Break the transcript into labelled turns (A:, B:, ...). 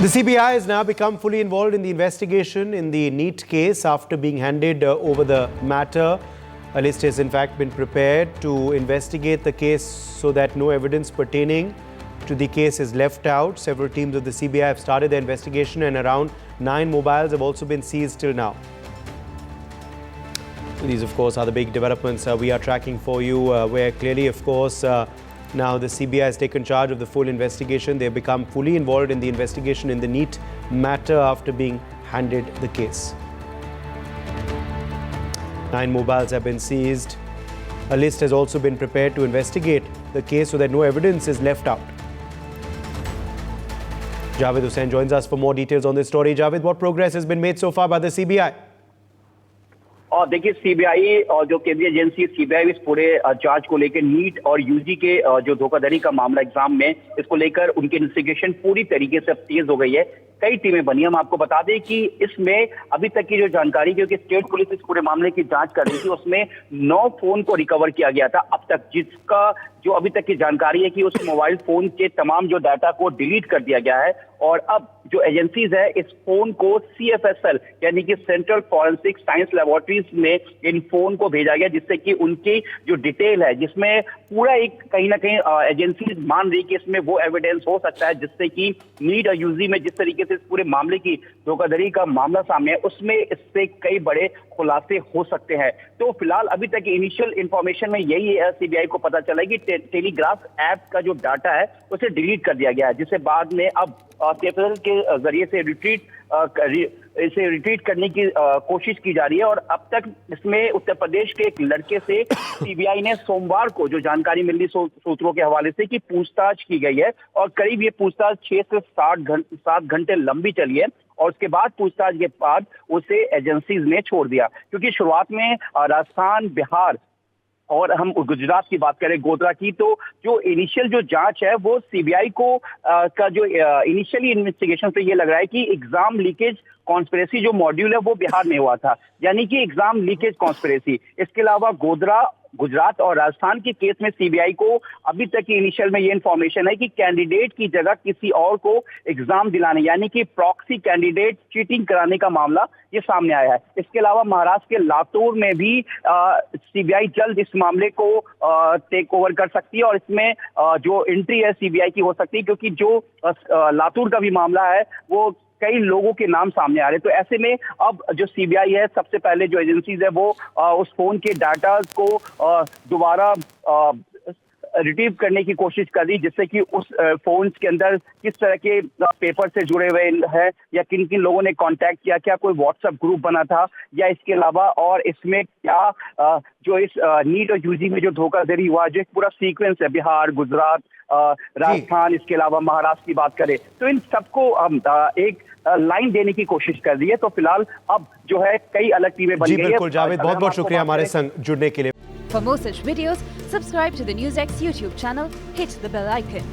A: The CBI has now become fully involved in the investigation in the NEET case after being handed over the matter. A list has in fact been prepared to investigate the case so that no evidence pertaining to the case is left out. Several teams of the CBI have started their investigation and around 9 mobiles have also been seized till now. These, of course, are the big developments we are tracking for you, where clearly, of course, now the CBI has taken charge of the full investigation. They have become fully involved in the investigation in the NEET matter after being handed the case. 9 mobiles have been seized. A list has also been prepared to investigate the case so that no evidence is left out. Javed Hussain joins us for more details on this story. Javed, what progress has been made so far by the CBI?
B: और देखिए CBI और जो केंद्रीय agency CBI इस पूरे जांच को लेकर नीट और यूजी के जो धोखाधड़ी का मामला एग्जाम में इसको लेकर उनकी इन्वेस्टिगेशन पूरी तरीके से तेज हो गई है। कई टीमें बनी। हम आपको बता दें कि इसमें अभी तक की जो जानकारी, क्योंकि स्टेट पुलिस इस पूरे मामले की जांच कर रही थी, उसमें 9 फोन को रिकवर किया गया था अब तक, जिसका जो अभी तक की जानकारी है कि उस मोबाइल फोन के तमाम जो डाटा को डिलीट कर दिया गया है और अब जो एजेंसीज है इस फोन को CFSL यानी कि सेंट्रल फॉरेंसिक साइंस लैबोरेटरीज में इन फोन को भेजा गया, जिससे कि उनकी जो डिटेल है जिसमें पूरा एक कहीं ना कहीं एजेंसीज मान रही कि इसमें वो एविडेंस हो सकता है जिससे कि नीट और यूजी में जिस तरीके से इस पूरे मामले की धोखाधड़ी का मामला सामने है उसमें इससे कई बड़े खुलासे हो सकते हैं। तो फिलहाल अभी तक इनिशियल इंफॉर्मेशन में यही सीबीआई को पता चला है कि टेलीग्राफ ऐप का जो डाटा है उसे डिलीट कर दिया गया है, जिसे बाद में अब CFSL के जरिए से रिट्रीट करने की कोशिश की जा रही है। और अब तक इसमें उत्तर प्रदेश के एक लड़के से सीबीआई ने सोमवार को जो जानकारी मिली सूत्रों के हवाले से कि पूछताछ की गई है और करीब ये पूछताछ 6 से 7 घंटे लंबी चली है और उसके बाद पूछताछ के बाद उसे एजेंसीज ने छोड़ दिया, क्योंकि शुरुआत में राजस्थान, बिहार और हम गुजरात की बात करें, गोधरा की, तो जो इनिशियल जो जांच है वो सीबीआई को का जो इनिशियली इन्वेस्टिगेशन से ये लग रहा है कि एग्जाम लीकेज कॉन्स्पिरेसी जो मॉड्यूल है वो बिहार में हुआ था, यानी कि एग्जाम लीकेज कॉन्स्पिरेसी। इसके अलावा गोधरा, गुजरात और राजस्थान के केस में सीबीआई को अभी तक की इनिशियल में ये इन्फॉर्मेशन है कि कैंडिडेट की जगह किसी और को एग्जाम दिलाने यानी कि प्रॉक्सी कैंडिडेट चीटिंग कराने का मामला ये सामने आया है। इसके अलावा महाराष्ट्र के लातूर में भी सीबीआई जल्द इस मामले को टेक ओवर कर सकती है और इसमें जो एंट्री है सीबीआई की हो सकती है, क्योंकि जो लातूर का भी मामला है वो कई लोगों के नाम सामने आ रहे हैं। तो ऐसे में अब जो सीबीआई है सबसे पहले जो एजेंसीज है वो उस फोन के डाटा को दोबारा रिट्रीव करने की कोशिश कर रही, जिससे कि उस फोन के अंदर किस तरह के पेपर से जुड़े हुए हैं या किन किन लोगों ने कांटेक्ट किया, क्या कोई व्हाट्सएप ग्रुप बना था, या इसके अलावा और इसमें क्या जो इस नीट और यूजी में जो धोखाधड़ी हुआ, जो एक पूरा सीक्वेंस है, बिहार, गुजरात, राजस्थान, इसके अलावा महाराष्ट्र की बात करें, तो इन सबको एक लाइन देने की कोशिश कर रही है। तो फिलहाल अब जो है कई अलग टीमें बन गई है।
A: बिल्कुल जावेद, बहुत बहुत शुक्रिया हमारे संग जुड़ने के लिए।
C: For more such videos, subscribe to the NewsX YouTube channel, hit the bell icon.